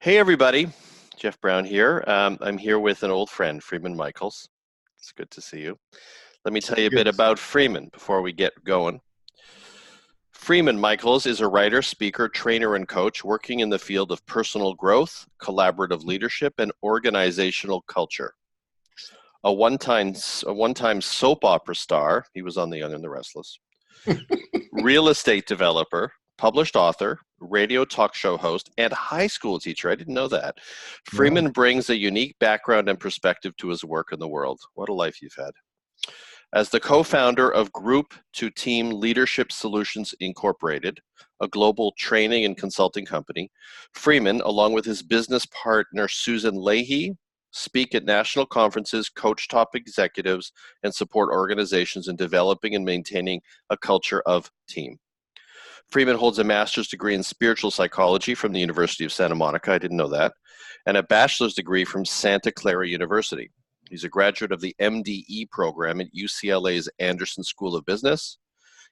Hey everybody, Jeff Brown here. I'm here with an old friend, Freeman Michaels. It's good to see you. Let me tell you a bit Good. about Freeman before we get going. Freeman Michaels is a writer, speaker, trainer, and coach working in the field of personal growth, collaborative leadership, and organizational culture. A one-time soap opera star, he was on The Young and the Restless, real estate developer, published author, radio talk show host, and high school teacher. I didn't know that. No. Freeman brings a unique background and perspective to his work in the world. What a life you've had. As the co-founder of Group to Team Leadership Solutions Incorporated, a global training and consulting company, Freeman, along with his business partner Susan Leahy, speak at national conferences, coach top executives, and support organizations in developing and maintaining a culture of team. Freeman holds a master's degree in spiritual psychology from the University of Santa Monica. I didn't know that. And a bachelor's degree from Santa Clara University. He's a graduate of the MDE program at UCLA's Anderson School of Business.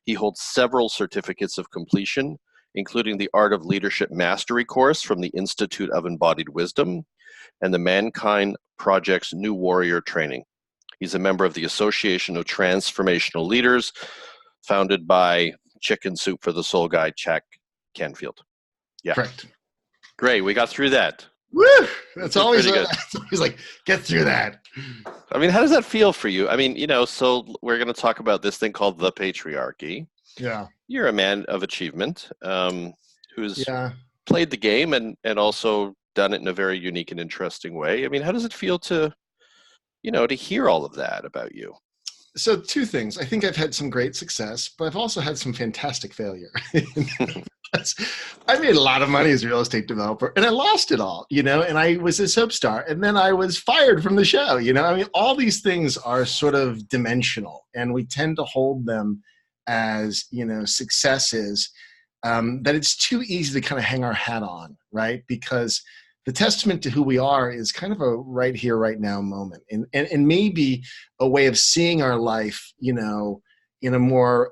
He holds several certificates of completion, including the Art of Leadership Mastery course from the Institute of Embodied Wisdom and the Mankind Project's New Warrior training. He's a member of the Association of Transformational Leaders, founded by Chicken Soup for the Soul guy, Jack Canfield. Yeah. Correct. Great. We got through that. Woo! That's always, Pretty good. that's always like, get through that. I mean, how does that feel for you? I mean, so we're going to talk about this thing called the patriarchy. Yeah. You're a man of achievement who's Yeah. played the game and also done it in a very unique and interesting way. I mean, how does it feel to hear all of that about you? So two things. I think I've had some great success, but I've also had some fantastic failure. I made a lot of money as a real estate developer and I lost it all, and I was a soap star and then I was fired from the show, I mean, all these things are sort of dimensional and we tend to hold them as, successes that it's too easy to kind of hang our hat on, right? Because the testament to who we are is kind of a right here, right now moment. And maybe a way of seeing our life, in a more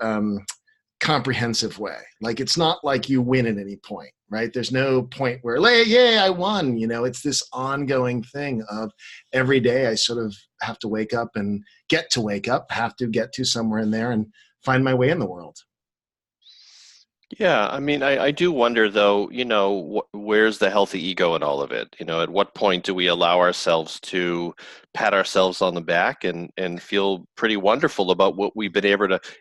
comprehensive way. Like, it's not like you win at any point, right? There's no point where, yay, I won. It's this ongoing thing of every day I sort of have to wake up and get to somewhere in there and find my way in the world. Yeah, I mean, I do wonder though, where's the healthy ego in all of it? At what point do we allow ourselves to pat ourselves on the back and feel pretty wonderful about what we've been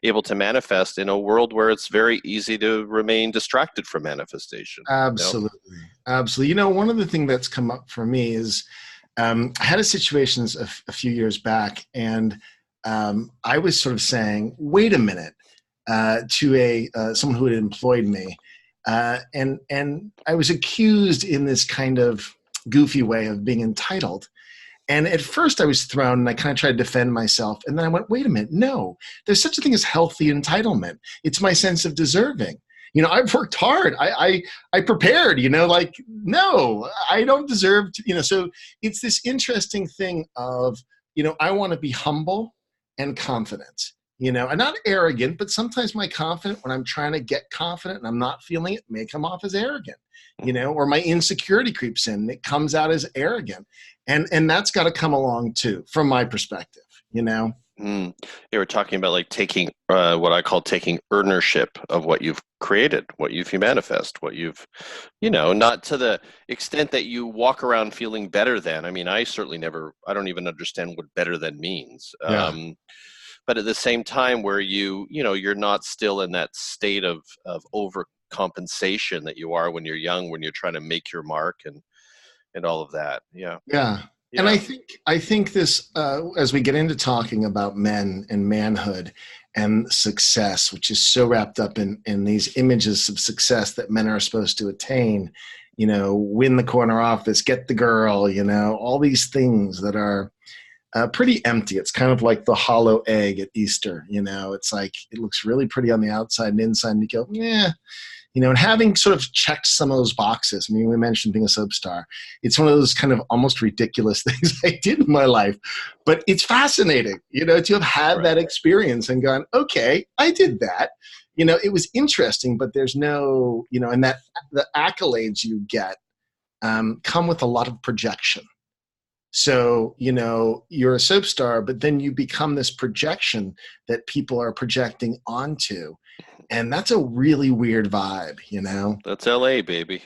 able to manifest in a world where it's very easy to remain distracted from manifestation? Absolutely. Absolutely. One of the things that's come up for me is I had a situation a few years back, and I was sort of saying, wait a minute, to someone who had employed me. And I was accused in this kind of goofy way of being entitled. And at first I was thrown and I kind of tried to defend myself. And then I went, wait a minute, no, there's such a thing as healthy entitlement. It's my sense of deserving. I've worked hard. I prepared, no, I don't deserve to, so it's this interesting thing of, I want to be humble and confident. I'm not arrogant, but sometimes my confident, when I'm trying to get confident and I'm not feeling it, may come off as arrogant, or my insecurity creeps in and it comes out as arrogant. And that's got to come along too, from my perspective, You were talking about like taking what I call taking ownership of what you've created, what you've manifest, what you've, not to the extent that you walk around feeling better than. I mean, I don't even understand what better than means. Yeah. But at the same time where you're not still in that state of overcompensation that you are when you're young, when you're trying to make your mark and all of that. Yeah. Yeah. And Yeah. I think this, as we get into talking about men and manhood and success, which is so wrapped up in these images of success that men are supposed to attain, win the corner office, get the girl, all these things that are pretty empty. It's kind of like the hollow egg at Easter. It's like it looks really pretty on the outside and inside, and you go, yeah. And having sort of checked some of those boxes, I mean, we mentioned being a soap star. It's one of those kind of almost ridiculous things I did in my life, but it's fascinating, to have had that experience and gone, okay, I did that. It was interesting, but there's no, and that the accolades you get come with a lot of projection. So, you're a soap star, but then you become this projection that people are projecting onto. And that's a really weird vibe. That's LA, baby.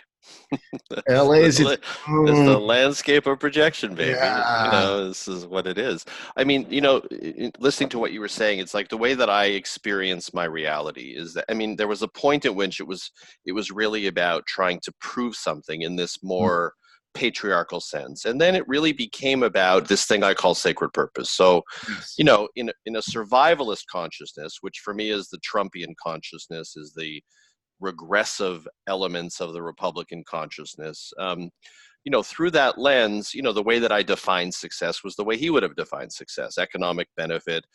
LA's It's the landscape of projection, baby. yeah. This is what it is. I mean, listening to what you were saying, it's like the way that I experience my reality is that, I mean, there was a point at which it was really about trying to prove something in this more patriarchal sense. And then it really became about this thing I call sacred purpose. So, Yes. in a survivalist consciousness, which for me is the Trumpian consciousness, is the regressive elements of the Republican consciousness. Through that lens, the way that I defined success was the way he would have defined success: economic benefit,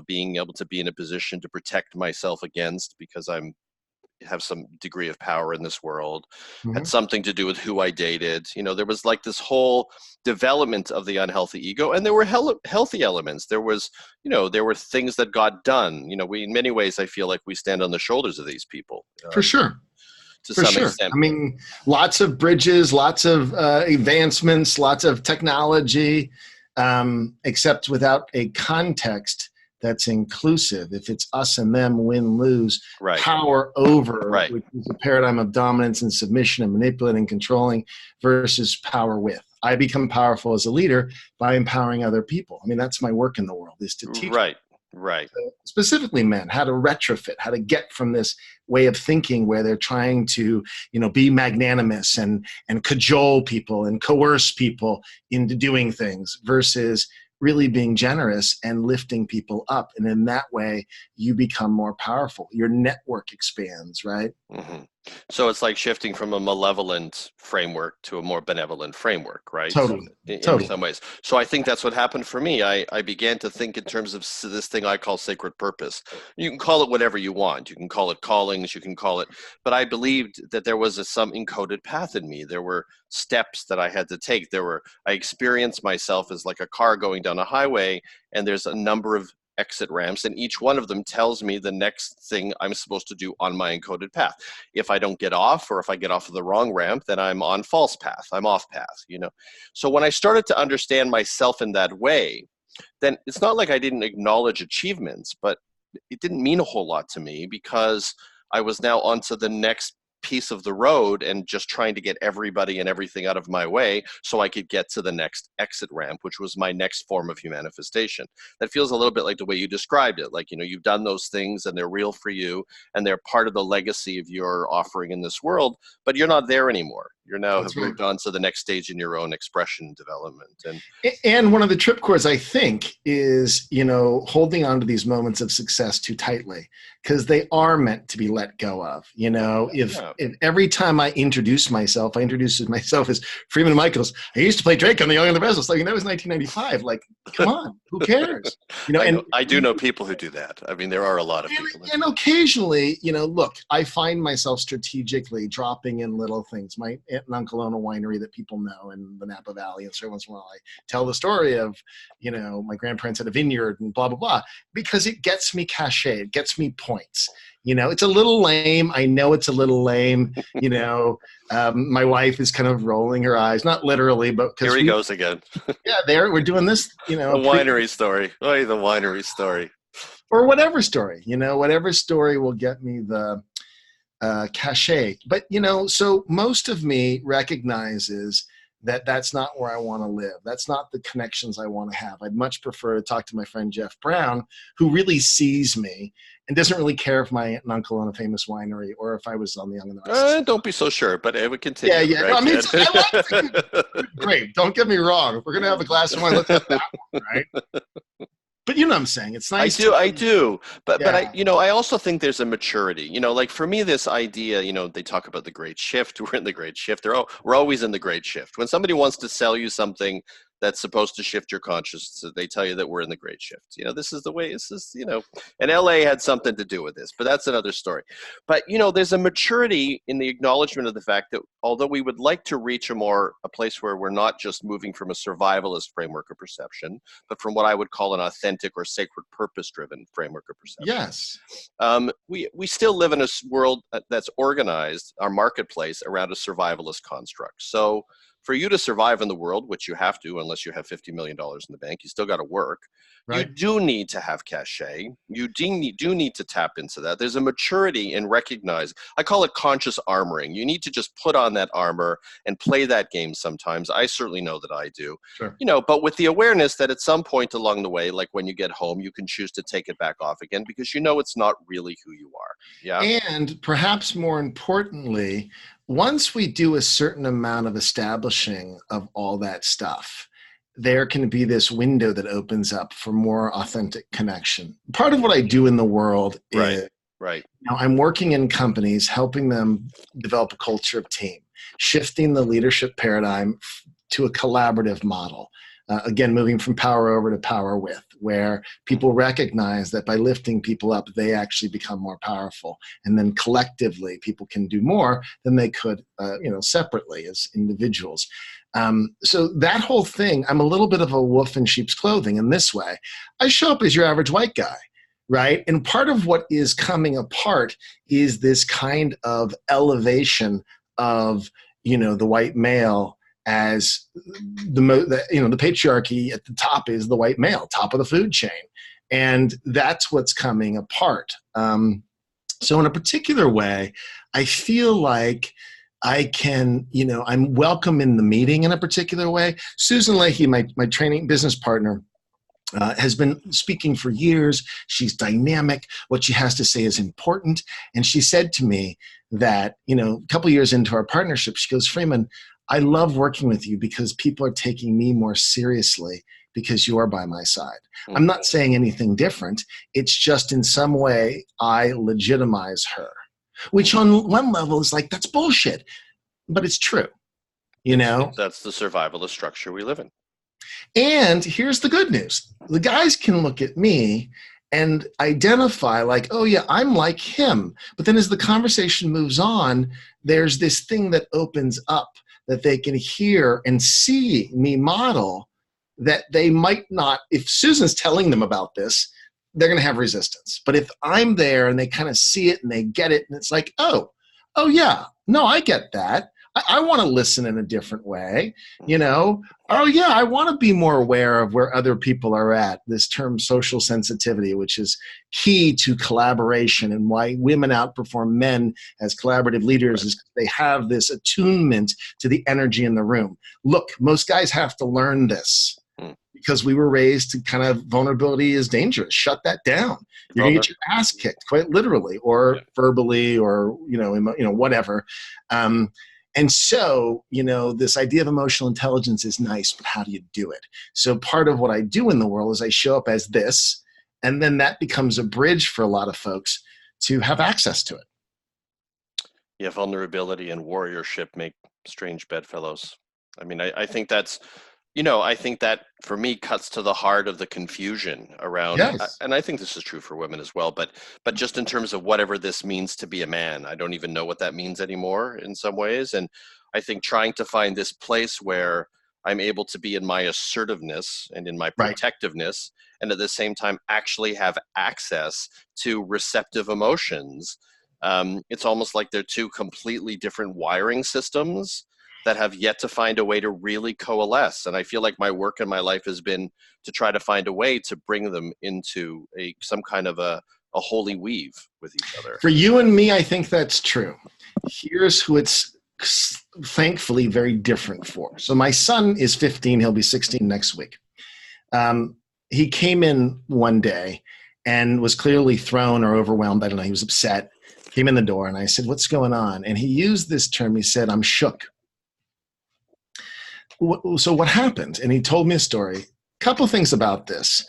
being able to be in a position to protect myself against, because have some degree of power in this world, had something to do with who I dated. There was like this whole development of the unhealthy ego, and there were healthy elements. There was, there were things that got done. We, in many ways, I feel like we stand on the shoulders of these people. For sure. To For some sure. extent. I mean, lots of bridges, lots of advancements, lots of technology, except without a context that's inclusive. If it's us and them, win, lose, Right. Power over, Right. Which is a paradigm of dominance and submission and manipulating, controlling, versus power with. I become powerful as a leader by empowering other people. I mean, that's my work in the world, is to teach Right. specifically men how to retrofit, how to get from this way of thinking where they're trying to, be magnanimous and cajole people and coerce people into doing things, versus really being generous and lifting people up. And in that way, you become more powerful. Your network expands, right? Mm-hmm. So it's like shifting from a malevolent framework to a more benevolent framework, right? Totally. In Totally. some ways. So I think that's what happened for me. I began to think in terms of this thing I call sacred purpose. You can call it whatever you want. You can call it callings, you can call it, but I believed that there was some encoded path in me. There were steps that I had to take. I experienced myself as like a car going down a highway, and there's a number of exit ramps, and each one of them tells me the next thing I'm supposed to do on my encoded path. If I don't get off, or if I get off of the wrong ramp, then I'm on false path. I'm off path, So when I started to understand myself in that way, then it's not like I didn't acknowledge achievements, but it didn't mean a whole lot to me, because I was now onto the next piece of the road and just trying to get everybody and everything out of my way so I could get to the next exit ramp, which was my next form of humanifestation. That feels a little bit like the way you described it. Like, you've done those things and they're real for you and they're part of the legacy of your offering in this world, but you're not there anymore. You're now have moved on to the next stage in your own expression and development. And one of the trip chords, I think, is, holding on to these moments of success too tightly, because they are meant to be let go of. If every time I introduce myself as Freeman Michaels, I used to play Drake on The Young and the Restless. Like, that was 1995. Like, come on, who cares? I do know people who do that. I mean, there are a lot of people. And occasionally, look, I find myself strategically dropping in little things. My aunt and uncle own a winery that people know in the Napa Valley, and so once in a while I tell the story of, my grandparents had a vineyard and blah, blah, blah, because it gets me cachet, it gets me points. It's a little lame. I know it's a little lame. My wife is kind of rolling her eyes, not literally, but because here he goes again. Yeah, we're doing this, the winery story. Oh, the winery story. Or whatever story, whatever story will get me the cachet. But, so most of me recognizes that that's not where I want to live. That's not the connections I want to have. I'd much prefer to talk to my friend Jeff Brown, who really sees me and doesn't really care if my aunt and uncle own a famous winery or if I was on The Young and the Restless. Don't be so sure, but it would continue. Yeah. Right? No, I mean, I like great. Don't get me wrong. If we're going to have a glass of wine, let's have that one, right? But you know what I'm saying? It's nice. I do. But I also think there's a maturity. Like for me, this idea, they talk about the great shift. We're in the great shift. We're always in the great shift. When somebody wants to sell you something, that's supposed to shift your consciousness. So they tell you that we're in the great shift. This is the way, and LA had something to do with this, but that's another story. But, there's a maturity in the acknowledgement of the fact that although we would like to reach a place where we're not just moving from a survivalist framework of perception, but from what I would call an authentic or sacred purpose-driven framework of perception. Yes. We still live in a world that's organized, our marketplace, around a survivalist construct. So for you to survive in the world, which you have to, unless you have $50 million in the bank, you still got to work. Right. You do need to have cachet. You do need to tap into that. There's a maturity in recognize. I call it conscious armoring. You need to just put on that armor and play that game sometimes. I certainly know that I do. Sure. But with the awareness that at some point along the way, like when you get home, you can choose to take it back off again because it's not really who you are. Yeah. And perhaps more importantly, once we do a certain amount of establishing of all that stuff, there can be this window that opens up for more authentic connection. Part of what I do in the world is I'm working in companies, helping them develop a culture of team, shifting the leadership paradigm to a collaborative model. Again, moving from power over to power with, where people recognize that by lifting people up, they actually become more powerful. And then collectively, people can do more than they could, separately as individuals. So that whole thing, I'm a little bit of a wolf in sheep's clothing in this way. I show up as your average white guy, right? And part of what is coming apart is this kind of elevation of, the white male as the patriarchy at the top is the white male, top of the food chain. And that's what's coming apart. So in a particular way, I feel like I can, I'm welcome in the meeting in a particular way. Susan Leahy, my training business partner, has been speaking for years. She's dynamic. What she has to say is important. And she said to me that, a couple of years into our partnership, she goes, Freeman, I love working with you because people are taking me more seriously because you are by my side. Mm-hmm. I'm not saying anything different. It's just in some way I legitimize her, which on one level is like, that's bullshit, but it's true. That's the survivalist structure we live in. And here's the good news. The guys can look at me and identify like, oh yeah, I'm like him. But then as the conversation moves on, there's this thing that opens up that they can hear and see me model that they might not, if Susan's telling them about this, they're going to have resistance. But if I'm there and they kind of see it and they get it and it's like, oh yeah, no, I get that. I want to listen in a different way, Oh yeah, I want to be more aware of where other people are at. This term social sensitivity, which is key to collaboration and why women outperform men as collaborative leaders is they have this attunement to the energy in the room. Look, most guys have to learn this because we were raised to kind of vulnerability is dangerous. Shut that down. You're going to get your ass kicked quite literally or verbally or, whatever. And so, this idea of emotional intelligence is nice, but how do you do it? So part of what I do in the world is I show up as this, and then that becomes a bridge for a lot of folks to have access to it. Yeah, vulnerability and warriorship make strange bedfellows. I mean, I think that's, I think that for me cuts to the heart of the confusion around, and I think this is true for women as well, but just in terms of whatever this means to be a man, I don't even know what that means anymore in some ways. And I think trying to find this place where I'm able to be in my assertiveness and in my protectiveness, and at the same time actually have access to receptive emotions. It's almost like they're two completely different wiring systems that have yet to find a way to really coalesce. And I feel like my work in my life has been to try to find a way to bring them into some kind of a holy weave with each other. For you and me, I think that's true. Here's who it's thankfully very different for. So my son is 15, he'll be 16 next week. He came in one day and was clearly thrown or overwhelmed. I don't know, he was upset. Came in the door and I said, what's going on? And he used this term, he said, I'm shook. So what happened? And he told me a story. A couple of things about this.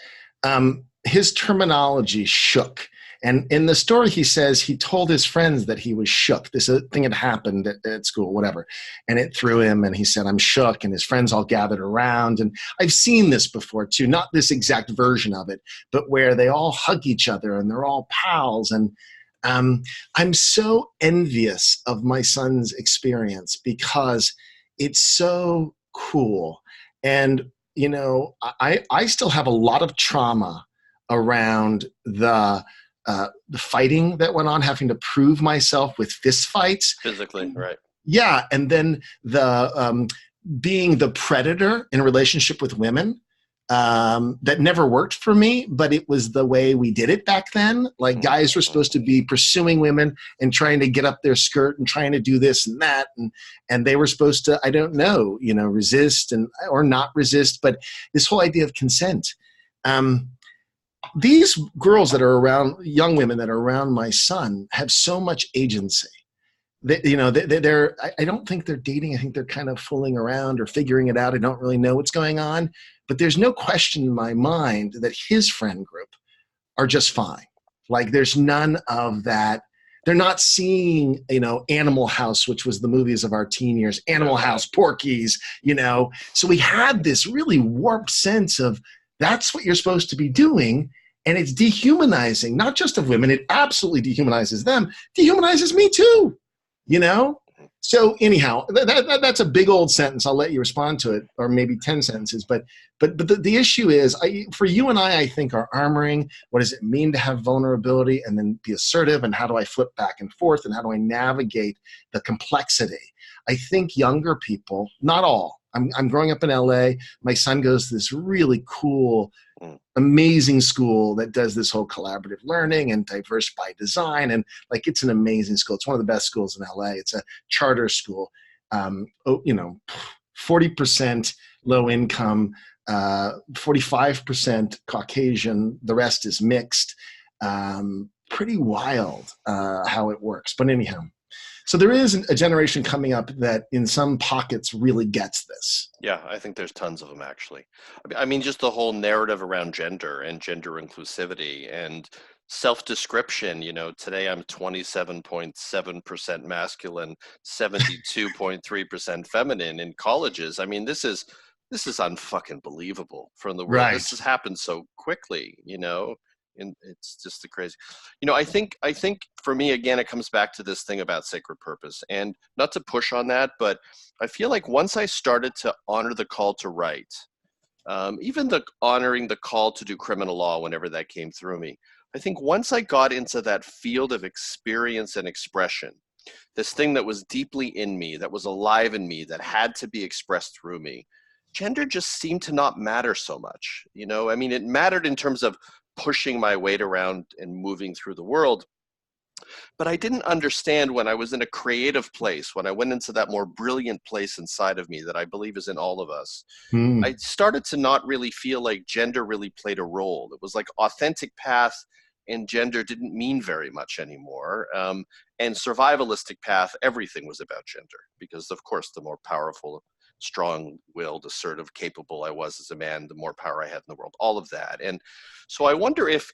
His terminology shook. And in the story, he says he told his friends that he was shook. This thing had happened at school, whatever. And it threw him, and he said, I'm shook. And his friends all gathered around. And I've seen this before, too, not this exact version of it, but where they all hug each other and they're all pals. And I'm so envious of my son's experience because it's so cool. And, you know, I still have a lot of trauma around the fighting that went on, having to prove myself with fist fights. Physically, right. Yeah. And then the being the predator in a relationship with women. That never worked for me, but it was the way we did it back then. Like guys were supposed to be pursuing women and trying to get up their skirt and trying to do this and that. And they were supposed to, I don't know, you know, resist or not resist, but this whole idea of consent. These girls that are around, young women that are around my son have so much agency. I don't think they're dating. I think they're kind of fooling around or figuring it out. I don't really know what's going on. But there's no question in my mind that his friend group are just fine. Like there's none of that. They're not seeing, you know, Animal House, which was the movies of our teen years, Animal House, Porky's, you know. So we had this really warped sense of that's what you're supposed to be doing. And it's dehumanizing, not just of women. It absolutely dehumanizes them. Dehumanizes me too. You know? So anyhow, that's a big old sentence. I'll let you respond to it, or maybe 10 sentences. But the issue is, for you and I think are armoring. What does it mean to have vulnerability and then be assertive? And how do I flip back and forth? And how do I navigate the complexity? I think younger people, not all. I'm growing up in LA. My son goes to this really cool, amazing school that does this whole collaborative learning and diverse by design. And like, it's an amazing school. It's one of the best schools in LA. It's a charter school, 40% low income, 45% Caucasian. The rest is mixed. Pretty wild how it works. But anyhow. So there is a generation coming up that in some pockets really gets this. Yeah, I think there's tons of them, actually. I mean, just the whole narrative around gender and gender inclusivity and self-description. You know, today I'm 27.7% masculine, 72.3% feminine in colleges. I mean, this is unfucking believable from the world. Right. This has happened so quickly, you know. And it's just the crazy, you know, I think for me, again, it comes back to this thing about sacred purpose, and not to push on that, but I feel like once I started to honor the call to write, even honoring the call to do criminal law, whenever that came through me, I think once I got into that field of experience and expression, this thing that was deeply in me, that was alive in me, that had to be expressed through me, gender just seemed to not matter so much. You know, I mean, it mattered in terms of pushing my weight around and moving through the world. But I didn't understand when I was in a creative place, when I went into that more brilliant place inside of me that I believe is in all of us, I started to not really feel like gender really played a role. It was like authentic path and gender didn't mean very much anymore. And survivalistic path, everything was about gender, because of course, the more powerful, strong-willed, assertive, capable I was as a man, the more power I had in the world, all of that. And so I wonder if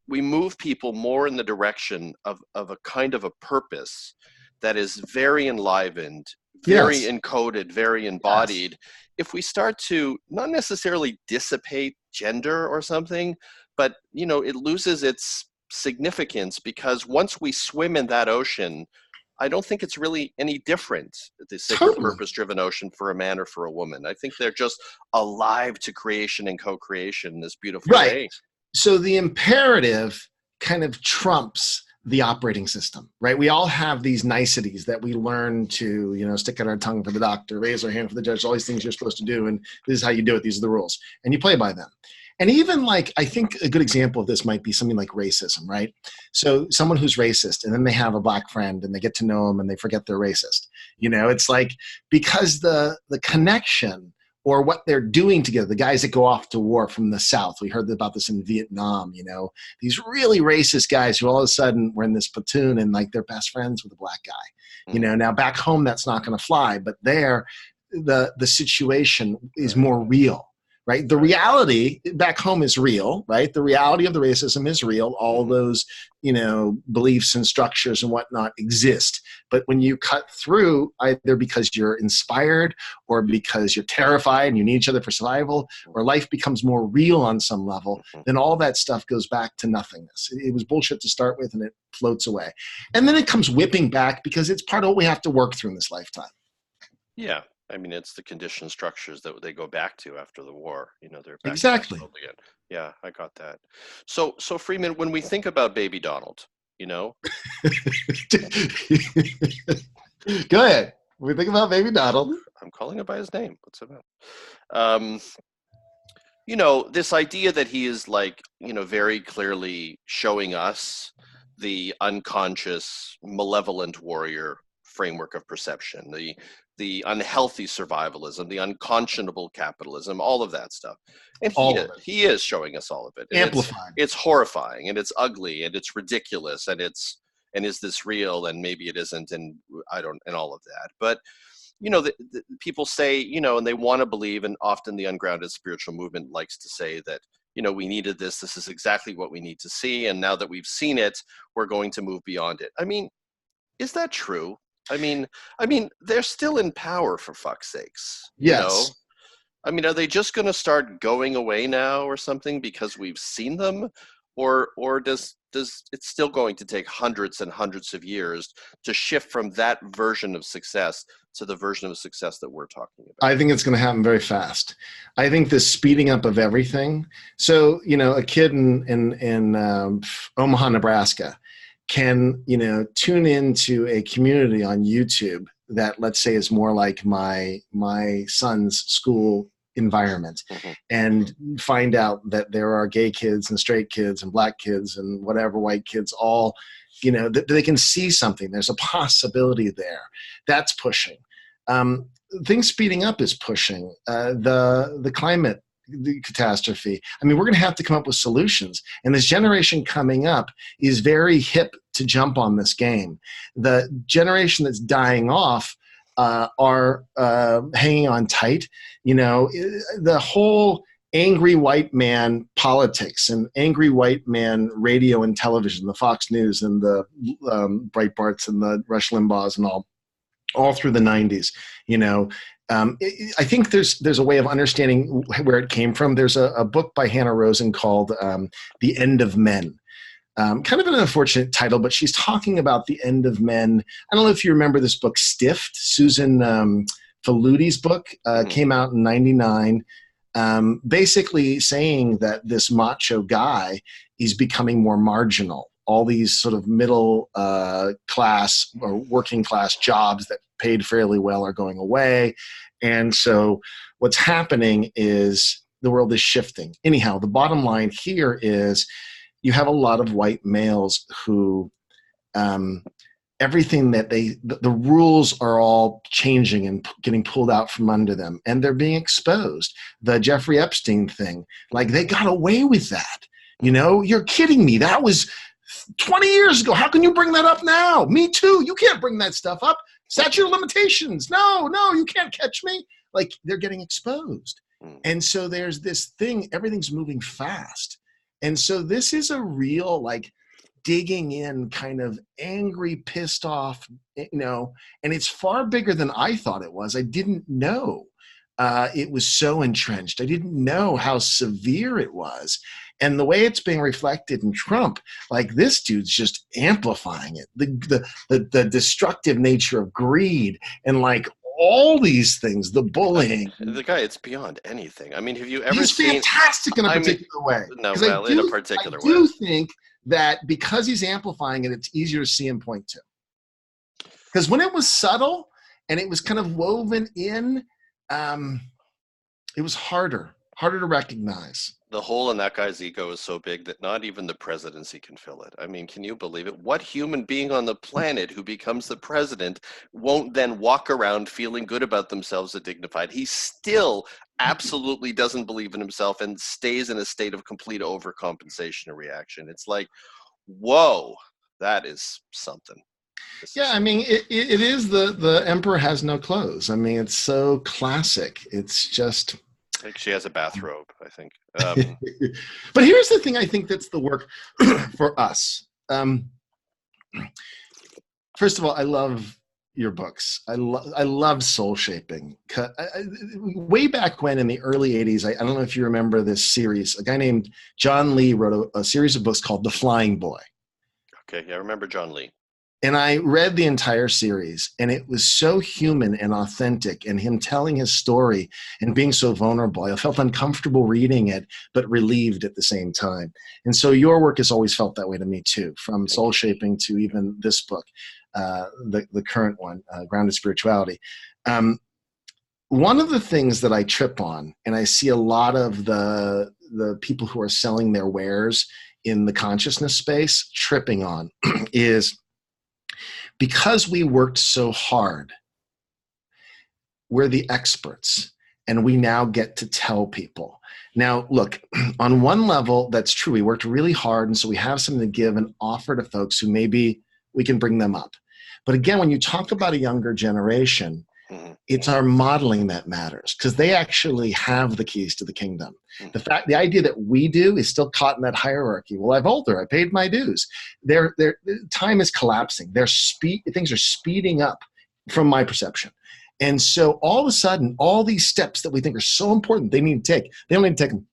we move people more in the direction of a kind of a purpose that is very enlivened, very encoded, very embodied. If we start to not necessarily dissipate gender or something, but, you know, it loses its significance, because once we swim in that ocean, I don't think it's really any different, the sacred purpose-driven ocean, for a man or for a woman. I think they're just alive to creation and co-creation in this beautiful way. So the imperative kind of trumps the operating system, right? We all have these niceties that we learn to, you know, stick out our tongue for the doctor, raise our hand for the judge, all these things you're supposed to do, and this is how you do it, these are the rules, and you play by them. And even like, I think a good example of this might be something like racism, right? So someone who's racist, and then they have a black friend and they get to know him and they forget they're racist. You know, it's like, because the connection or what they're doing together, the guys that go off to war from the South, we heard about this in Vietnam, you know, these really racist guys who all of a sudden were in this platoon and like they're best friends with a black guy. You know, now back home, that's not going to fly, but there, the situation is more real. right? The reality back home is real, right? The reality of the racism is real. All those, beliefs and structures and whatnot exist. But when you cut through, either because you're inspired or because you're terrified and you need each other for survival, or life becomes more real on some level, then all that stuff goes back to nothingness. It was bullshit to start with, and it floats away. And then it comes whipping back because it's part of what we have to work through in this lifetime. Yeah. I mean, it's the conditioned structures that they go back to after the war. They're back exactly to that again. Yeah, I got that. So Freeman, when we think about baby Donald, Go ahead. When we think about baby Donald, I'm calling him by his name. What's it about? This idea that he is very clearly showing us the unconscious, malevolent warrior framework of perception, the unhealthy survivalism, the unconscionable capitalism, all of that stuff. And he is showing us all of it. Amplified. It's horrifying, and it's ugly, and it's ridiculous, and is this real? And maybe it isn't, and and all of that. But the people say, and they want to believe, and often the ungrounded spiritual movement likes to say that, we needed this. This is exactly what we need to see. And now that we've seen it, we're going to move beyond it. I mean, is that true? I mean, they're still in power, for fuck's sakes. Yes. I mean, are they just going to start going away now or something because we've seen them? Or does it's still going to take hundreds and hundreds of years to shift from that version of success to the version of success that we're talking about? I think it's going to happen very fast. I think this speeding up of everything. So, a kid in Omaha, Nebraska can, tune into a community on YouTube that, let's say, is more like my son's school environment, and find out that there are gay kids and straight kids and black kids and whatever white kids, all, that they can see something. There's a possibility there. That's pushing. Things speeding up is pushing. The climate, the catastrophe. I mean, we're going to have to come up with solutions. And this generation coming up is very hip to jump on this game. The generation that's dying off are hanging on tight. The whole angry white man politics and angry white man radio and television, the Fox News and the Breitbarts and the Rush Limbaughs and all through the 90s, I think there's a way of understanding where it came from. There's a book by Hannah Rosen called The End of Men. Kind of an unfortunate title, but she's talking about the end of men. I don't know if you remember this book, Stiffed, Susan Faludi's book, came out in 99, basically saying that this macho guy is becoming more marginal. All these sort of middle class or working class jobs that paid fairly well are going away. And so what's happening is the world is shifting. Anyhow, the bottom line here is you have a lot of white males who everything that the rules are all changing and getting pulled out from under them, and they're being exposed. The Jeffrey Epstein thing, they got away with that. You're kidding me. That was 20 years ago. How can you bring that up now? Me too. You can't bring that stuff up. Statute of limitations. No, you can't catch me. They're getting exposed. And so there's this thing, everything's moving fast. And so this is a real, digging in, kind of angry, pissed off, and it's far bigger than I thought it was. I didn't know it was so entrenched. I didn't know how severe it was. And the way it's being reflected in Trump, this dude's just amplifying it. The destructive nature of greed and all these things, the bullying. The guy, it's beyond anything. I mean, have you ever He's seen... He's fantastic in a particular way. No, well, in a particular way. I do think that because he's amplifying it, it's easier to see him point to. Because when it was subtle and it was kind of woven in, it was harder to recognize. The hole in that guy's ego is so big that not even the presidency can fill it. I mean, can you believe it? What human being on the planet who becomes the president won't then walk around feeling good about themselves and dignified? He still absolutely doesn't believe in himself and stays in a state of complete overcompensation and reaction. It's whoa, that is something. Yeah, I mean, it is the emperor has no clothes. I mean, it's so classic. It's just... I think she has a bathrobe, I think. But here's the thing I think that's the work for us. First of all, I love your books. I love soul shaping. Way back when in the early 80s, I don't know if you remember this series, a guy named John Lee wrote a series of books called The Flying Boy. Okay, yeah, I remember John Lee. And I read the entire series, and it was so human and authentic, and him telling his story and being so vulnerable. I felt uncomfortable reading it, but relieved at the same time. And so your work has always felt that way to me too, from soul shaping to even this book, the current one, Grounded Spirituality. One of the things that I trip on, and I see a lot of the people who are selling their wares in the consciousness space tripping on, is because we worked so hard, we're the experts, and we now get to tell people. Now, look, on one level, that's true. We worked really hard, and so we have something to give and offer to folks who maybe we can bring them up. But again, when you talk about a younger generation, it's our modeling that matters, because they actually have the keys to the kingdom. The idea that we do is still caught in that hierarchy. Well, I'm older. I paid my dues. Their time is collapsing. Things are speeding up from my perception. And so all of a sudden, all these steps that we think are so important, they need to take. They don't need to take them.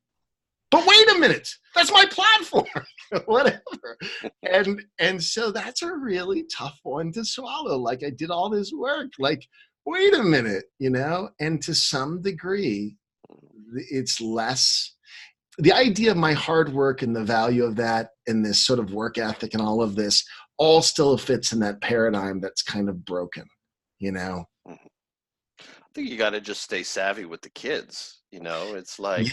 But wait a minute, that's my platform. Whatever. And so that's a really tough one to swallow. Like, I did all this work. Like, wait a minute, and to some degree, it's less. The idea of my hard work and the value of that and this sort of work ethic and all of this all still fits in that paradigm that's kind of broken, I think you got to just stay savvy with the kids. It's like,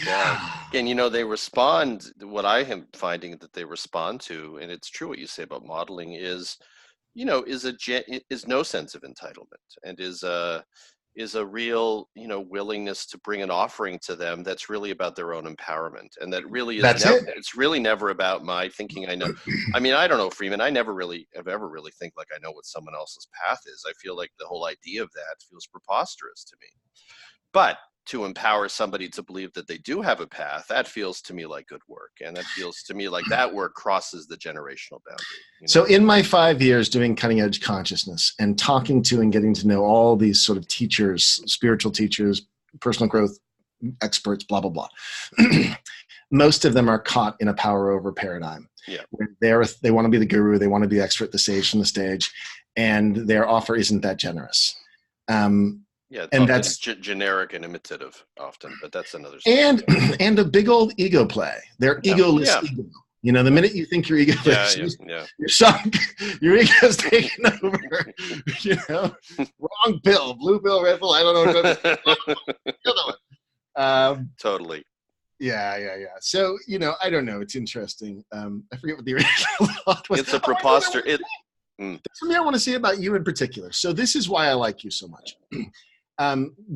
again, they respond. What I am finding that they respond to, and it's true what you say about modeling, is no sense of entitlement, and is a real willingness to bring an offering to them that's really about their own empowerment, and that really is it's really never about my thinking I know. I mean, I don't know, Freeman, I never really have ever really think like I know what someone else's path is. I feel like the whole idea of that feels preposterous to me. But to empower somebody to believe that they do have a path, that feels to me like good work. And that feels to me like that work crosses the generational boundary. So in my 5 years doing cutting edge consciousness and talking to and getting to know all these sort of teachers, spiritual teachers, personal growth experts, blah, blah, blah, most of them are caught in a power over paradigm. Yeah. Where they want to be the guru, they want to be the expert, the sage from the stage, and their offer isn't that generous. Yeah, and that's generic and imitative often, but that's another story. And a big old ego play. They're egoless ego. The minute you think you're egoless, you're sunk. Your ego's taken over. Wrong pill, blue pill, red pill. I don't know. Totally. Totally. Yeah. So, I don't know. It's interesting. I forget what the original thought was. It's a preposterous. That's something I want to say about you in particular. So this is why I like you so much.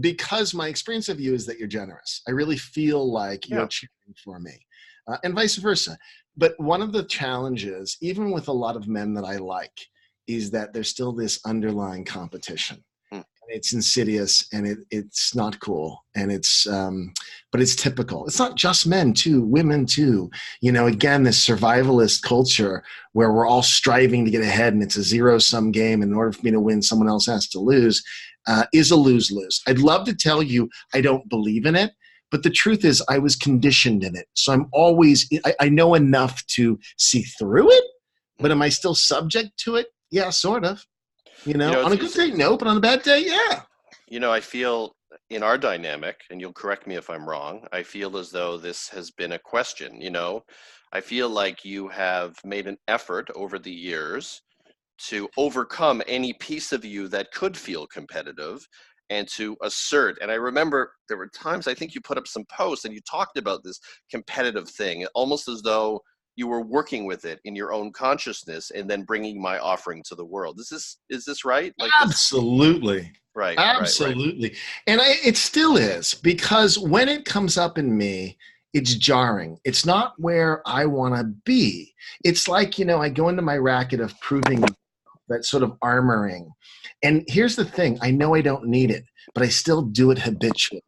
Because my experience of you is that you're generous. I really feel like you're cheering for me, and vice versa. But one of the challenges, even with a lot of men that I like, is that there's still this underlying competition. And it's insidious, and it's not cool, and but it's typical. It's not just men too, women too. Again, this survivalist culture where we're all striving to get ahead, and it's a zero-sum game. And in order for me to win, someone else has to lose. Is a lose-lose. I'd love to tell you I don't believe in it, but the truth is I was conditioned in it. So I'm always, I know enough to see through it, but am I still subject to it? Yeah, sort of. On a good day, no, but on a bad day, yeah. I feel in our dynamic, and you'll correct me if I'm wrong, I feel as though this has been a question, I feel like you have made an effort over the years to overcome any piece of you that could feel competitive and to assert. And I remember there were times I think you put up some posts and you talked about this competitive thing, almost as though you were working with it in your own consciousness and then bringing my offering to the world. Is this right? Like absolutely. Right. Absolutely. Right. And it still is, because when it comes up in me, it's jarring. It's not where I want to be. It's like, I go into my racket of proving that sort of armoring. And here's the thing. I know I don't need it, but I still do it habitually,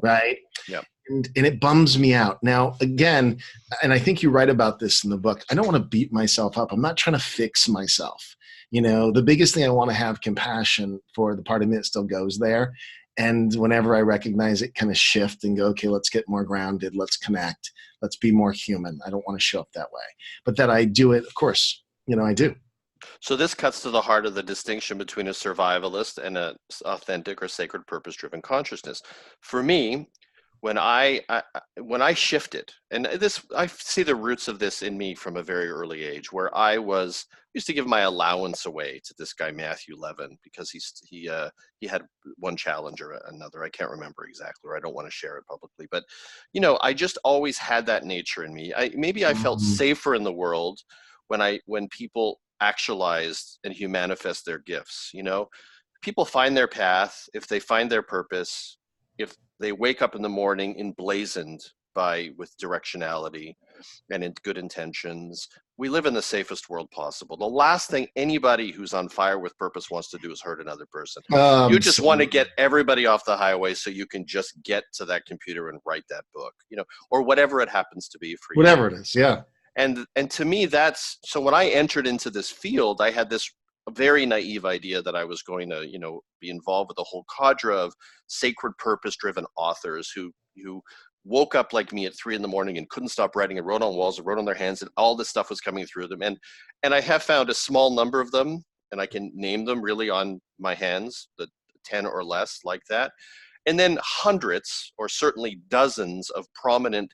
right? Yeah. and it bums me out. Now, again, and I think you write about this in the book, I don't want to beat myself up. I'm not trying to fix myself. The biggest thing, I want to have compassion for the part of me that still goes there. And whenever I recognize it, kind of shift and go, okay, let's get more grounded. Let's connect. Let's be more human. I don't want to show up that way. But that I do it, of course, I do. So this cuts to the heart of the distinction between a survivalist and a authentic or sacred purpose-driven consciousness. For me, when I shifted, and this, I see the roots of this in me from a very early age, where I used to give my allowance away to this guy Matthew Levin because he had one challenge or another. I can't remember exactly, or I don't want to share it publicly. But I just always had that nature in me. Maybe I felt safer in the world when people actualized and humanifest their gifts. People find their path if they find their purpose, if they wake up in the morning emblazoned with directionality and in good intentions. We live in the safest world possible. The last thing anybody who's on fire with purpose wants to do is hurt another person. You just want to get everybody off the highway so you can just get to that computer and write that book, or whatever it happens to be for you. Whatever it is, yeah. And to me, so when I entered into this field, I had this very naive idea that I was going to, be involved with a whole cadre of sacred purpose-driven authors who woke up like me at 3 a.m. and couldn't stop writing and wrote on walls and wrote on their hands, and all this stuff was coming through them. And I have found a small number of them, and I can name them really on my hands, the 10 or less like that. And then hundreds, or certainly dozens, of prominent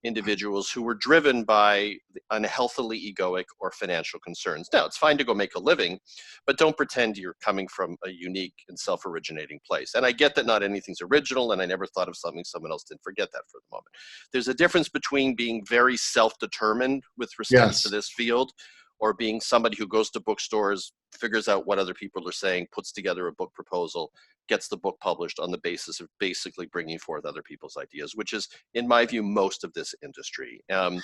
individuals who were driven by unhealthily egoic or financial concerns. Now, it's fine to go make a living, but don't pretend you're coming from a unique and self-originating place. And I get that not anything's original, and I never thought of something someone else didn't. Forget that for the moment. There's a difference between being very self-determined with respect to this field, or being somebody who goes to bookstores, figures out what other people are saying, puts together a book proposal, gets the book published on the basis of basically bringing forth other people's ideas, which is, in my view, most of this industry. And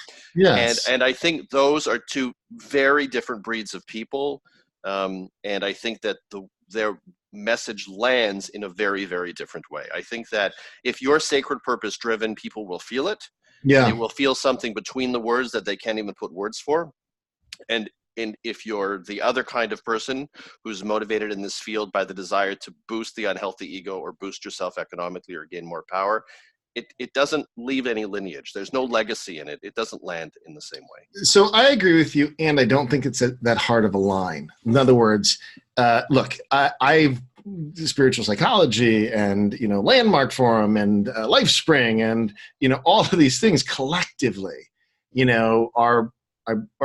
I think those are two very different breeds of people. And I think that their message lands in a very, very different way. I think that if you're sacred purpose driven, people will feel it. Yeah. They will feel something between the words that they can't even put words for. And if you're the other kind of person who's motivated in this field by the desire to boost the unhealthy ego or boost yourself economically or gain more power, it doesn't leave any lineage. There's no legacy in it. It doesn't land in the same way. So I agree with you, and I don't think it's that hard of a line. In other words, look, I've spiritual psychology and Landmark Forum and LifeSpring and all of these things collectively are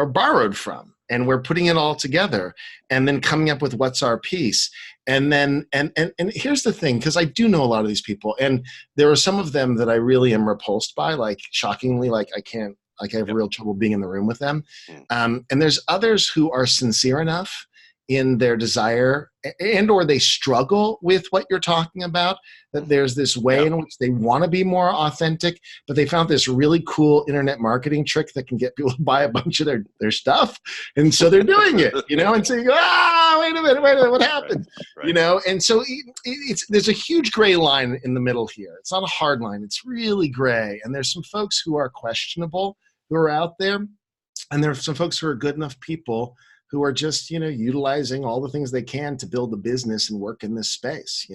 borrowed from, and we're putting it all together and then coming up with what's our piece. And then and here's the thing, because I do know a lot of these people, and there are some of them that I really am repulsed by, like shockingly, like I have real trouble being in the room with them. And there's others who are sincere enough in their desire and or they struggle with what you're talking about, that there's this way in which they want to be more authentic, but they found this really cool internet marketing trick that can get people to buy a bunch of their stuff. And so they're doing it, and so you go, wait a minute, what happened? Right. And so there's a huge gray line in the middle here. It's not a hard line. It's really gray. And there's some folks who are questionable who are out there. And there are some folks who are good enough people who are just, utilizing all the things they can to build a business and work in this space,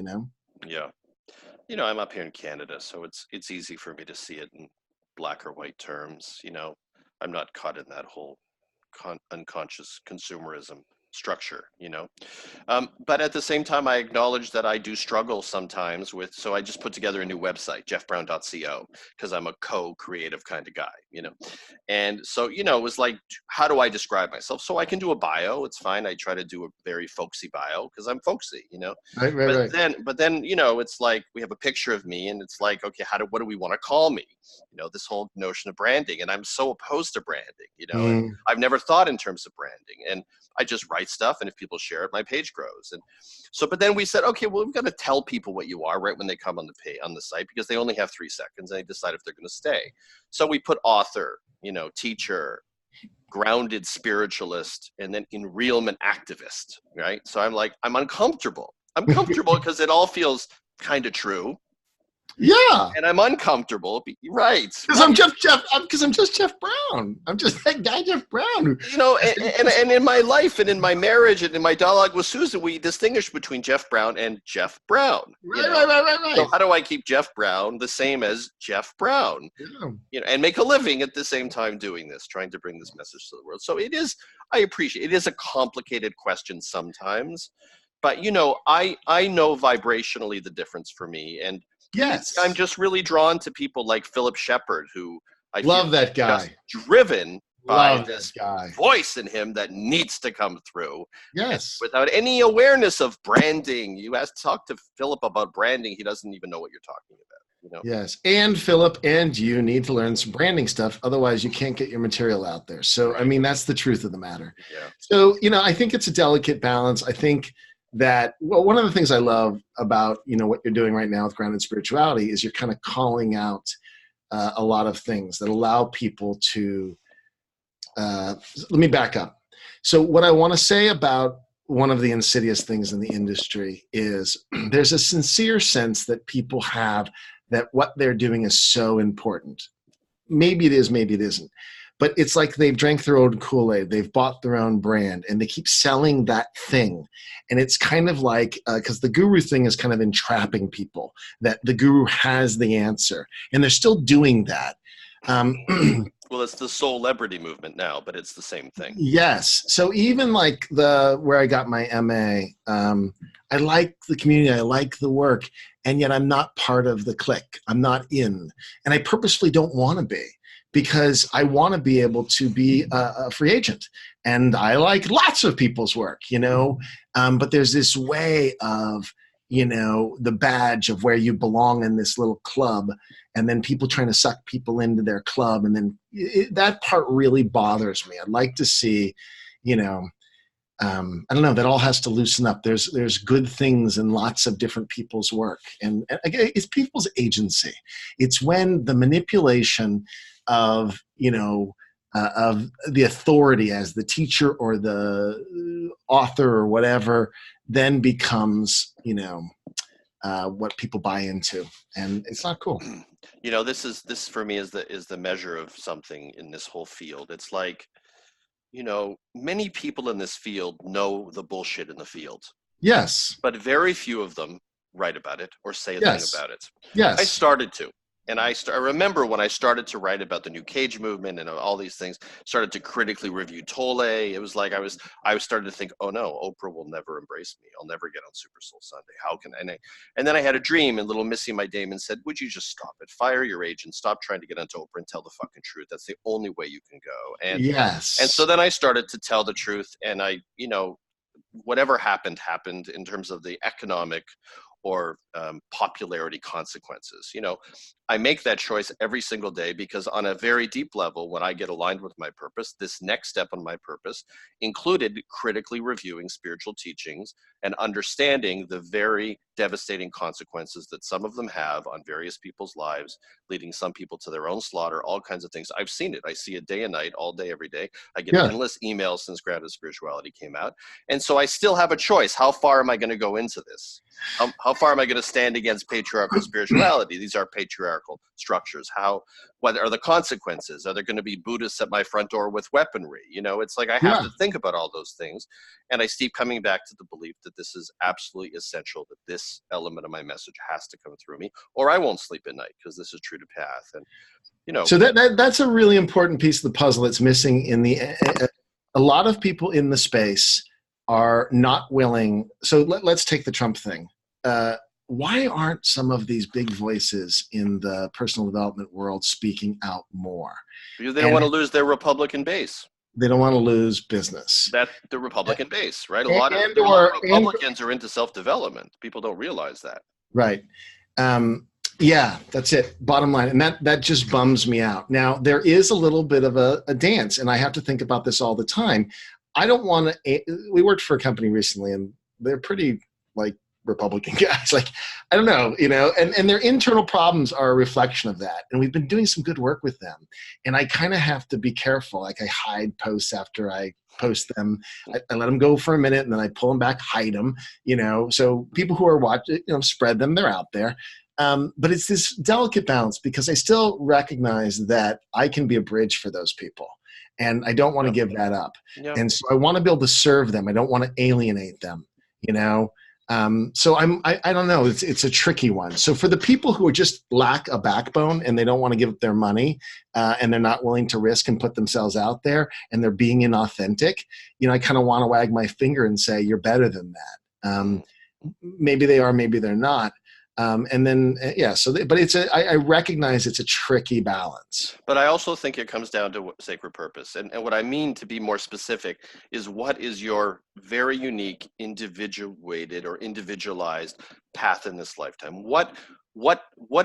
Yeah. I'm up here in Canada, so it's easy for me to see it in black or white terms. I'm not caught in that whole unconscious consumerism structure, but at the same time, I acknowledge that I do struggle sometimes so I just put together a new website, jeffbrown.co, because I'm a co-creative kind of guy, and so, it was like, how do I describe myself? So I can do a bio. It's fine. I try to do a very folksy bio because I'm folksy, Right. But then, it's like, we have a picture of me and it's like, okay, what do we want to call me? This whole notion of branding, and I'm so opposed to branding, and I've never thought in terms of branding, and I just write stuff, and if people share it, my page grows. And so, but then we said, okay, well, we've got to tell people what you are right when they come on the site, because they only have 3 seconds and they decide if they're going to stay. So we put author, teacher, grounded spiritualist, and then enrealment activist, right? So I'm uncomfortable. I'm comfortable because it all feels kind of true. Yeah. And I'm uncomfortable. Right. Because I'm just Jeff Brown. I'm just that guy, Jeff Brown. You know, and in my life and in my marriage and in my dialogue with Susan, we distinguish between Jeff Brown and Jeff Brown. Right. So how do I keep Jeff Brown the same as Jeff Brown? Yeah. You know, and make a living at the same time doing this, trying to bring this message to the world. So it is, I appreciate it is a complicated question sometimes, but you know, I know vibrationally the difference for me, and Yes. I'm just really drawn to people like Philip Shepard, who I love feel that guy. just driven by Love this that guy. voice in him that needs to come through. Yes. Without any awareness of branding. You talk to Philip about branding, he doesn't even know what you're talking about. You know? Yes. And Philip and you need to learn some branding stuff. Otherwise, you can't get your material out there. So, I mean, that's the truth of the matter. Yeah. So, you know, I think it's a delicate balance. I think that, well, one of the things I love about, you know, what you're doing right now with grounded spirituality is you're kind of calling out a lot of things that allow people to, let me back up. So what I want to say about one of the insidious things in the industry is there's a sincere sense that people have that what they're doing is so important. Maybe it is, maybe it isn't. But it's like they've drank their own Kool-Aid, they've bought their own brand, and they keep selling that thing. And it's kind of like, because the guru thing is kind of entrapping people, that the guru has the answer. And they're still doing that. Well, it's the soul-lebrity movement now, but it's the same thing. Yes. So even like where I got my MA, I like the community, I like the work, and yet I'm not part of the clique. I'm not in. And I purposefully don't want to be, because I want to be able to be a free agent. And I like lots of people's work, you know, but there's this way of, you know, the badge of where you belong in this little club, and then people trying to suck people into their club. And then that part really bothers me. I'd like to see, you know, I don't know, that all has to loosen up. There's good things in lots of different people's work. And again, it's people's agency. It's when the manipulation of, you know, of the authority as the teacher or the author or whatever then becomes, you know, what people buy into, and it's not cool. You know, this for me is the measure of something in this whole field. It's like, you know, many people in this field know the bullshit in the field. Yes. But very few of them write about it or say a thing about it. Yes. I started to. And I remember when I started to write about the New Cage movement and all these things, started to critically review Tolle. It was like I started to think, oh no, Oprah will never embrace me. I'll never get on Super Soul Sunday. How can I? And then I had a dream, and little Missy, my Damon, said, would you just stop it? Fire your agent. Stop trying to get onto Oprah and tell the fucking truth. That's the only way you can go. And yes. And so then I started to tell the truth, and I, you know, whatever happened in terms of the economic or popularity consequences. You know, I make that choice every single day because on a very deep level, when I get aligned with my purpose, this next step on my purpose included critically reviewing spiritual teachings and understanding the very devastating consequences that some of them have on various people's lives, leading some people to their own slaughter, all kinds of things. I've seen it. I see it day and night, all day, every day. I get endless emails since Grounded Spirituality came out. And so I still have a choice. How far am I going to go into this? How far am I going to stand against patriarchal spirituality? These are patriarchal structures. What are the consequences? Are there going to be Buddhists at my front door with weaponry? You know, it's like I have to think about all those things. And I keep coming back to the belief that this is absolutely essential, that this element of my message has to come through me, or I won't sleep at night, because this is true to path. And, you know. So that's a really important piece of the puzzle that's missing in a lot of people in the space are not willing. So let's take the Trump thing. Why aren't some of these big voices in the personal development world speaking out more? Because they don't want to lose their Republican base. They don't want to lose business. That's the Republican base, right? A lot of Republicans are into self-development. People don't realize that. Right. Yeah, that's it. Bottom line. And that just bums me out. Now, there is a little bit of a dance, and I have to think about this all the time. I don't want to – we worked for a company recently, and they're pretty, like, Republican guys. Like, I don't know, you know, and their internal problems are a reflection of that. And we've been doing some good work with them. And I kind of have to be careful. Like, I hide posts after I post them. I let them go for a minute, and then I pull them back, hide them, you know. So people who are watching, you know, spread them. They're out there. But it's this delicate balance because I still recognize that I can be a bridge for those people. And I don't want to give that up. Yeah. And so I want to be able to serve them. I don't want to alienate them, you know? So I don't know. It's a tricky one. So for the people who are just lack a backbone and they don't want to give up their money and they're not willing to risk and put themselves out there and they're being inauthentic, you know, I kind of want to wag my finger and say, you're better than that. Maybe they are, maybe they're not. And then, yeah, so, but I recognize it's a tricky balance. But I also think it comes down to sacred purpose. And what I mean, to be more specific, is what is your very unique, individuated or individualized path in this lifetime? What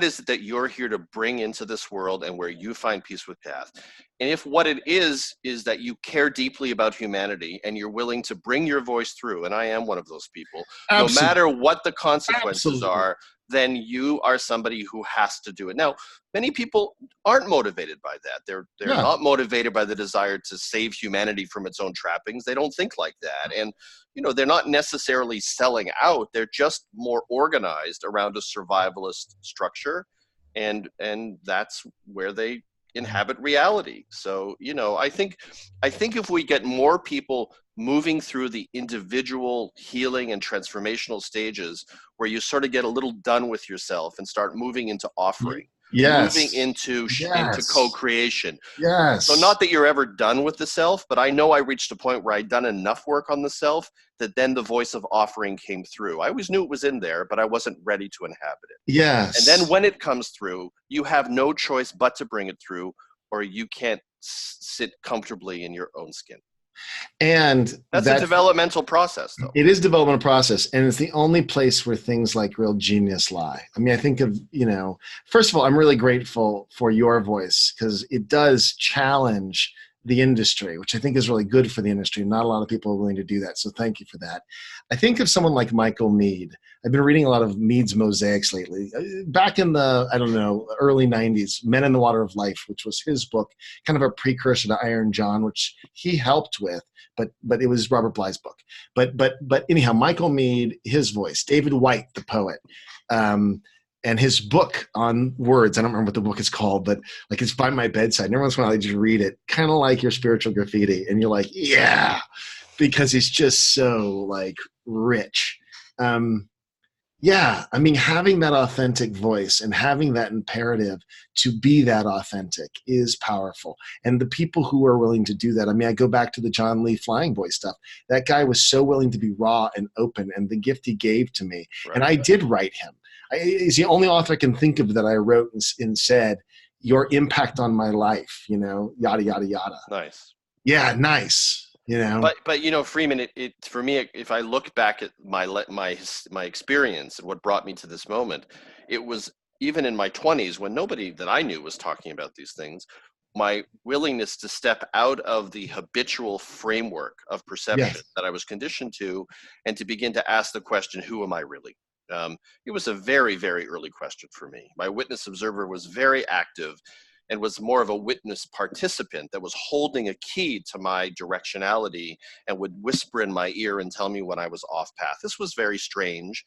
is it that you're here to bring into this world and where you find peace with path? And if what it is that you care deeply about humanity and you're willing to bring your voice through, and I am one of those people, Absolutely. no matter what the consequences Absolutely. are, then you are somebody who has to do it. Now, many people aren't motivated by that. They're Yeah. not motivated by the desire to save humanity from its own trappings. They don't think like that. And, you know, they're not necessarily selling out. They're just more organized around a survivalist structure. And that's where they inhabit reality. So, you know, I think if we get more people moving through the individual healing and transformational stages where you sort of get a little done with yourself and start moving into offering, Yes. moving into Yes. co-creation. Yes. So not that you're ever done with the self, but I know I reached a point where I'd done enough work on the self that then the voice of offering came through. I always knew it was in there, but I wasn't ready to inhabit it. Yes. And then when it comes through, you have no choice but to bring it through, or you can't sit comfortably in your own skin. And that's a developmental process, though. It is a developmental process, and it's the only place where things like real genius lie. I mean, I think of, you know, first of all, I'm really grateful for your voice because it does challenge the industry, which I think is really good for the industry. Not a lot of people are willing to do that, so thank you for that. I think of someone like Michael Meade. I've been reading a lot of Meade's mosaics lately. Back in the, I don't know, early 90s, Men in the Water of Life, which was his book, kind of a precursor to Iron John, which he helped with, but it was Robert Bly's book. But anyhow, Michael Meade, his voice, David White, the poet, and his book on words. I don't remember what the book is called, but like it's by my bedside. And every once in a while I just read it, kind of like your spiritual graffiti. And you're like, yeah, because it's just so like rich. Yeah, I mean, having that authentic voice and having that imperative to be that authentic is powerful. And the people who are willing to do that, I mean, I go back to the John Lee Flying Boy stuff. That guy was so willing to be raw and open, and the gift he gave to me. Right. And I did write him. He's the only author I can think of that I wrote and said, your impact on my life, you know, yada, yada, yada. Nice. Yeah, nice. You know, but you know, Freeman, it for me, if I look back at my experience and what brought me to this moment, it was even in my 20s when nobody that I knew was talking about these things. My willingness to step out of the habitual framework of perception that I was conditioned to, and to begin to ask the question, who am I really? It was a very, very early question for me. My witness observer was very active and was more of a witness participant that was holding a key to my directionality and would whisper in my ear and tell me when I was off path. This was very strange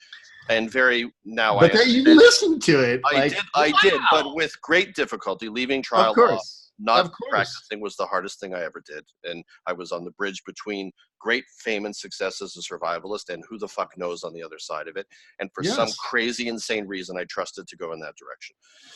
and very, now but that you listened to it. I did, but with great difficulty. Leaving trial law, not practicing, was the hardest thing I ever did. And I was on the bridge between great fame and success as a survivalist and who the fuck knows on the other side of it. And for some crazy, insane reason, I trusted to go in that direction.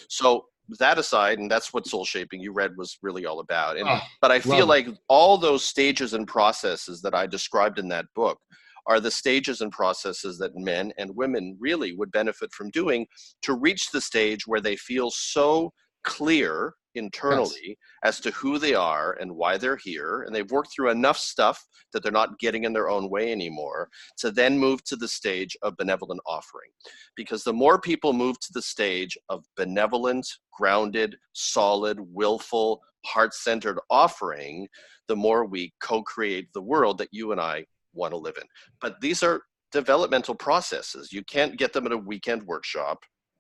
So that aside, and that's what Soul Shaping you read was really all about. And but I feel like all those stages and processes that I described in that book are the stages and processes that men and women really would benefit from doing to reach the stage where they feel so clear internally as to who they are and why they're here, and they've worked through enough stuff that they're not getting in their own way anymore, to then move to the stage of benevolent offering. Because the more people move to the stage of benevolent, grounded, solid, willful, heart-centered offering, the more we co-create the world that you and I want to live in. But these are developmental processes. You can't get them at a weekend workshop.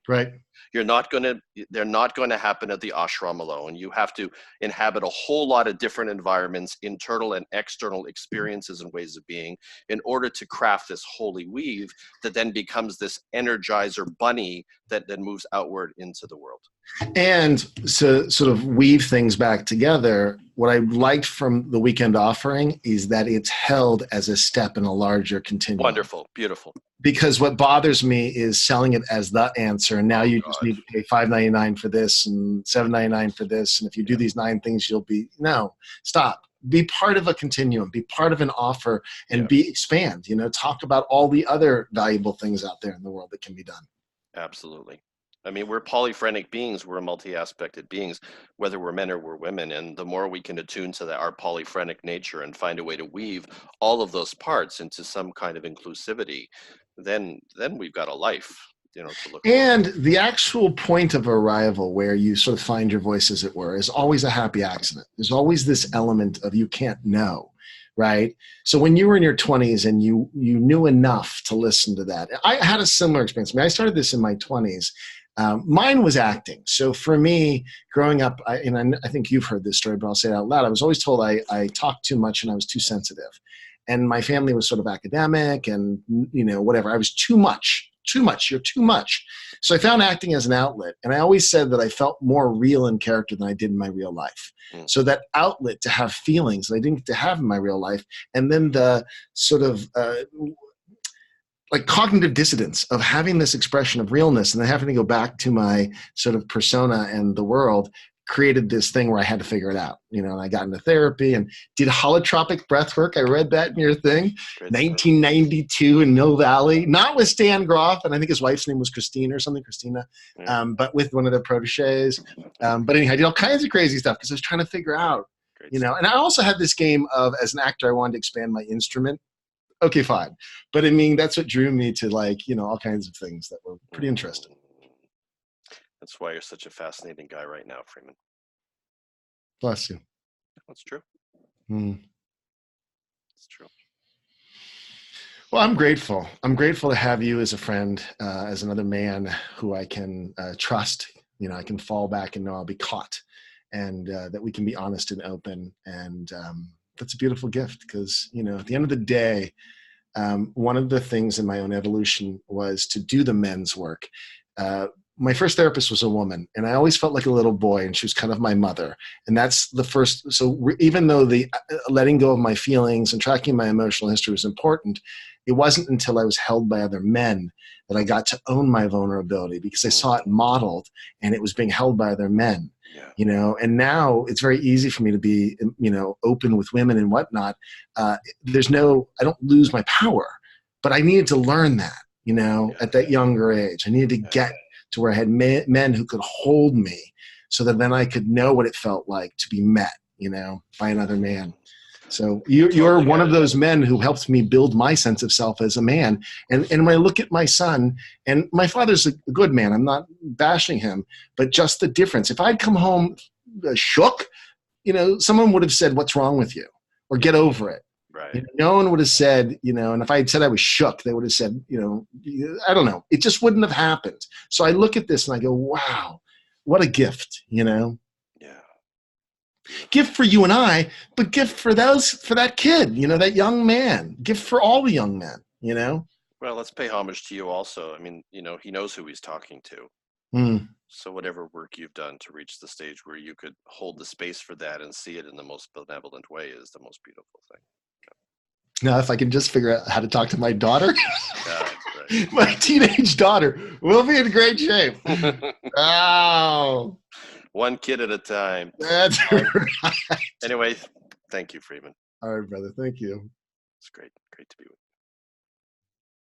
Right. They're not going to happen at the ashram alone. You have to inhabit a whole lot of different environments, internal and external experiences and ways of being, in order to craft this holy weave that then becomes this energizer bunny that then moves outward into the world. And to sort of weave things back together, what I liked from the weekend offering is that it's held as a step in a larger continuum. Wonderful, beautiful. Because what bothers me is selling it as the answer. And now you just need to pay $5.99 for this and $7.99 for this. And if you do these 9 things, you'll be, no, stop. Be part of a continuum, be part of an offer, and expand, talk about all the other valuable things out there in the world that can be done. Absolutely. I mean, we're polyphrenic beings. We're multi-aspected beings, whether we're men or we're women. And the more we can attune to our polyphrenic nature and find a way to weave all of those parts into some kind of inclusivity, then we've got a life, to look And forward. the actual point of arrival where you sort of find your voice, as it were, is always a happy accident. There's always this element of you can't know. Right. So when you were in your 20s and you knew enough to listen to that, I had a similar experience. I started this in my 20s. Mine was acting. So for me, growing up, and I think you've heard this story, but I'll say it out loud. I was always told I talked too much and I was too sensitive. And my family was sort of academic and, whatever. I was too much. You're too much. So I found acting as an outlet. And I always said that I felt more real in character than I did in my real life. So that outlet to have feelings that I didn't get to have in my real life. And then the sort of like cognitive dissonance of having this expression of realness and then having to go back to my sort of persona and the world created this thing where I had to figure it out, and I got into therapy and did holotropic breath work. I read that in your thing, 1992 in Mill Valley, not with Stan Groff, and I think his wife's name was Christine or something, Christina, but with one of their proteges. But anyhow, I did all kinds of crazy stuff because I was trying to figure out, and I also had this game of, as an actor, I wanted to expand my instrument. Okay, fine. But I mean, that's what drew me to all kinds of things that were pretty interesting. That's why you're such a fascinating guy right now, Freeman. Bless you. That's true. It's true. Well, I'm grateful. I'm grateful to have you as a friend, as another man who I can trust. I can fall back and know I'll be caught, and that we can be honest and open. And that's a beautiful gift because, at the end of the day, one of the things in my own evolution was to do the men's work. My first therapist was a woman, and I always felt like a little boy, and she was kind of my mother. And that's the first. So even though the letting go of my feelings and tracking my emotional history was important, it wasn't until I was held by other men that I got to own my vulnerability because I saw it modeled and it was being held by other men. And now it's very easy for me to be, open with women and whatnot. I don't lose my power, but I needed to learn that, at that younger age. I needed to get to where I had men who could hold me so that then I could know what it felt like to be met, by another man. So you're one of those men who helped me build my sense of self as a man. And when I look at my son, and my father's a good man, I'm not bashing him, but just the difference. If I'd come home shook, someone would have said, "What's wrong with you?" or "Get over it." Right. No one would have said, and if I had said I was shook, they would have said, I don't know. It just wouldn't have happened. So I look at this and I go, wow, what a gift, Yeah. Gift for you and I, but gift for that kid, that young man. Gift for all the young men, Well, let's pay homage to you also. I mean, he knows who he's talking to. So whatever work you've done to reach the stage where you could hold the space for that and see it in the most benevolent way is the most beautiful thing. Now, if I can just figure out how to talk to my daughter, right. my teenage daughter, we'll be in great shape. Oh. One kid at a time. That's right. Anyway, thank you, Freeman. All right, brother. Thank you. It's great to be with you.